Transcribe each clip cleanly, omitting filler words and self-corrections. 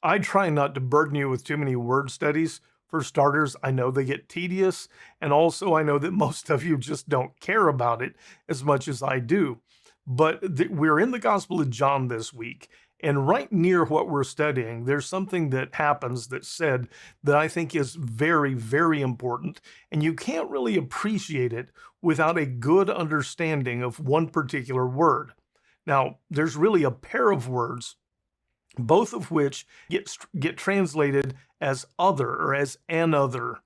I try not to burden you with too many word studies. For starters, I know they get tedious, and also I know that most of you just don't care about it as much as I do. But we're in the Gospel of John this week, and right near what we're studying, there's something that happens that's said that I think is very, very important, and you can't really appreciate it without a good understanding of one particular word. Now, there's really a pair of words both of which get translated as other or as an other.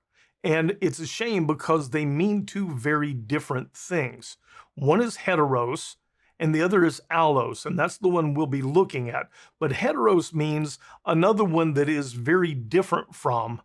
And it's a shame because they mean two very different things. One is heteros and the other is allos, and that's the one we'll be looking at. But heteros means another one that is very different from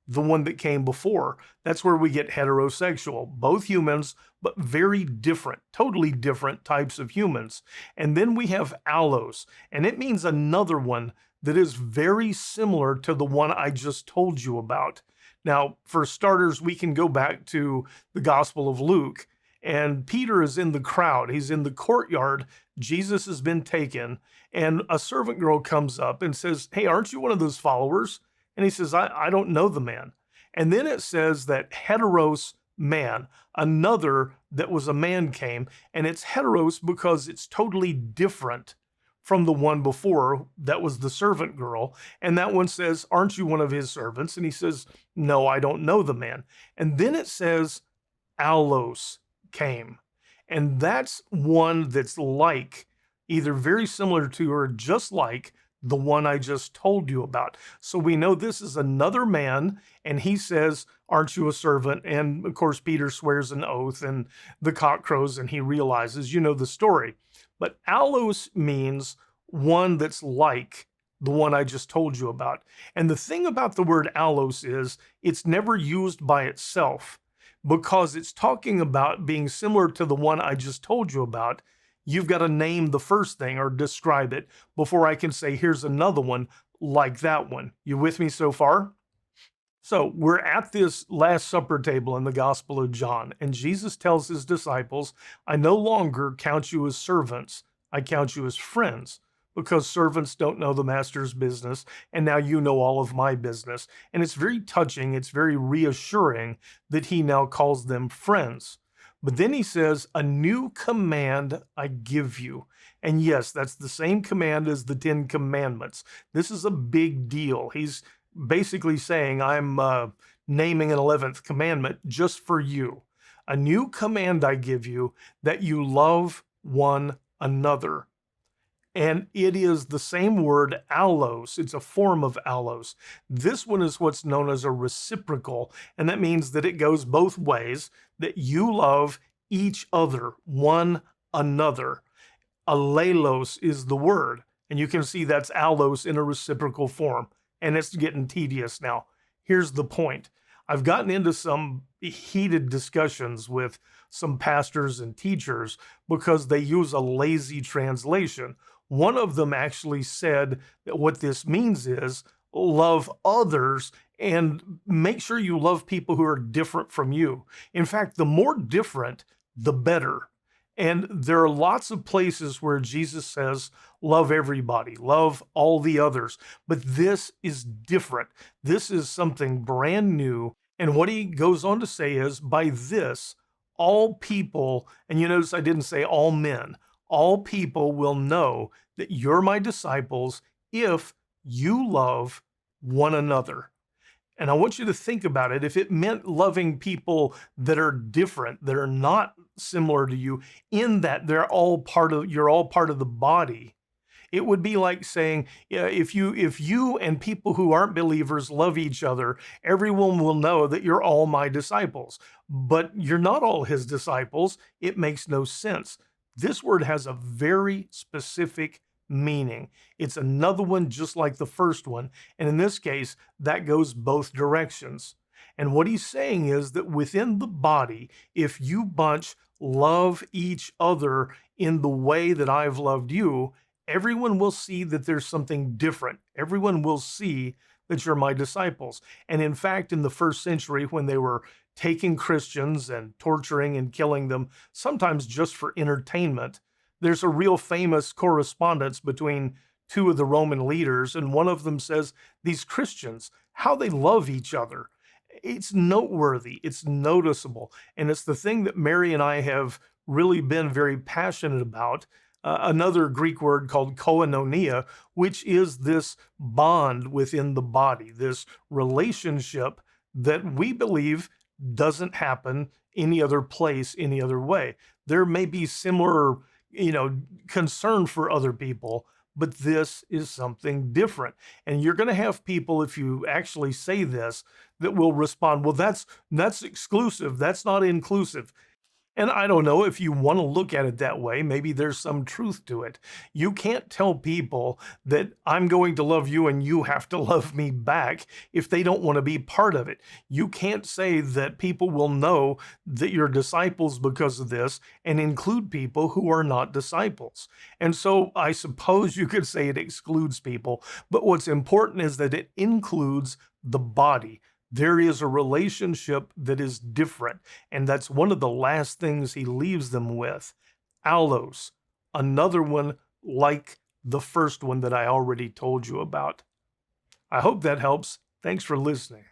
the one that came before. That's where we get heterosexual, both humans, but very different, totally different types of humans. And then we have allos, and it means another one that is very similar to the one I just told you about. Now, for starters, we can go back to the Gospel of Luke, and Peter is in the crowd. He's in the courtyard. Jesus has been taken, and a servant girl comes up and says, "Hey, aren't you one of those followers?" And he says, I don't know the man. And then it says that heteros man, another that was a man came, and it's heteros because it's totally different from the one before that was the servant girl. And that one says, "Aren't you one of his servants?" And he says, "No, I don't know the man." And then it says, allos came. And that's one that's like, either very similar to or just like the one I just told you about. So we know this is another man, and he says, "Aren't you a servant?" And of course, Peter swears an oath, and the cock crows, and he realizes, you know the story. But allos means one that's like the one I just told you about. And the thing about the word allos is it's never used by itself because it's talking about being similar to the one I just told you about. You've got to name the first thing or describe it before I can say, "Here's another one like that one." You with me so far? So we're at this Last Supper table in the Gospel of John, and Jesus tells his disciples, "I no longer count you as servants, I count you as friends, because servants don't know the master's business, and now you know all of my business." And it's very touching, it's very reassuring that he now calls them friends. But then he says, "A new command I give you." And yes, that's the same command as the Ten Commandments. This is a big deal. He's basically saying, I'm naming an 11th commandment just for you. "A new command I give you, that you love one another." And it is the same word, allos. It's a form of allos. This one is what's known as a reciprocal, and that means that it goes both ways, that you love each other, one another. Alelos is the word, and you can see that's allos in a reciprocal form, and it's getting tedious now. Here's the point. I've gotten into some heated discussions with some pastors and teachers because they use a lazy translation. One of them actually said that what this means is love others and make sure you love people who are different from you. In fact, the more different, the better. And there are lots of places where Jesus says, "Love everybody, love all the others." But this is different. This is something brand new. And what he goes on to say is, "By this, all people," and you notice I didn't say all men, "all people will know that you're my disciples if you love one another." And I want you to think about it. If it meant loving people that are different, that are not similar to you, in that you're all part of the body, it would be like saying, yeah, if you and people who aren't believers love each other, everyone will know that you're all my disciples. But you're not all his disciples. It makes no sense. This word has a very specific meaning. It's another one just like the first one. And in this case, that goes both directions. And what he's saying is that within the body, if you bunch love each other in the way that I've loved you, everyone will see that there's something different. Everyone will see that you're my disciples. And in fact, in the first century, when they were taking Christians and torturing and killing them, sometimes just for entertainment, there's a real famous correspondence between two of the Roman leaders, and one of them says, these Christians, how they love each other. It's noteworthy, it's noticeable, and it's the thing that Mary and I have really been very passionate about. Another Greek word called koinonia, which is this bond within the body, this relationship that we believe doesn't happen any other place, any other way. There may be similar, concern for other people, but this is something different. And you're going to have people, if you actually say this, that will respond, well, that's exclusive, that's not inclusive. And I don't know if you want to look at it that way. Maybe there's some truth to it. You can't tell people that I'm going to love you and you have to love me back if they don't want to be part of it. You can't say that people will know that you're disciples because of this and include people who are not disciples. And so I suppose you could say it excludes people, but what's important is that it includes the body. There is a relationship that is different, and that's one of the last things he leaves them with. Allos, another one like the first one that I already told you about. I hope that helps. Thanks for listening.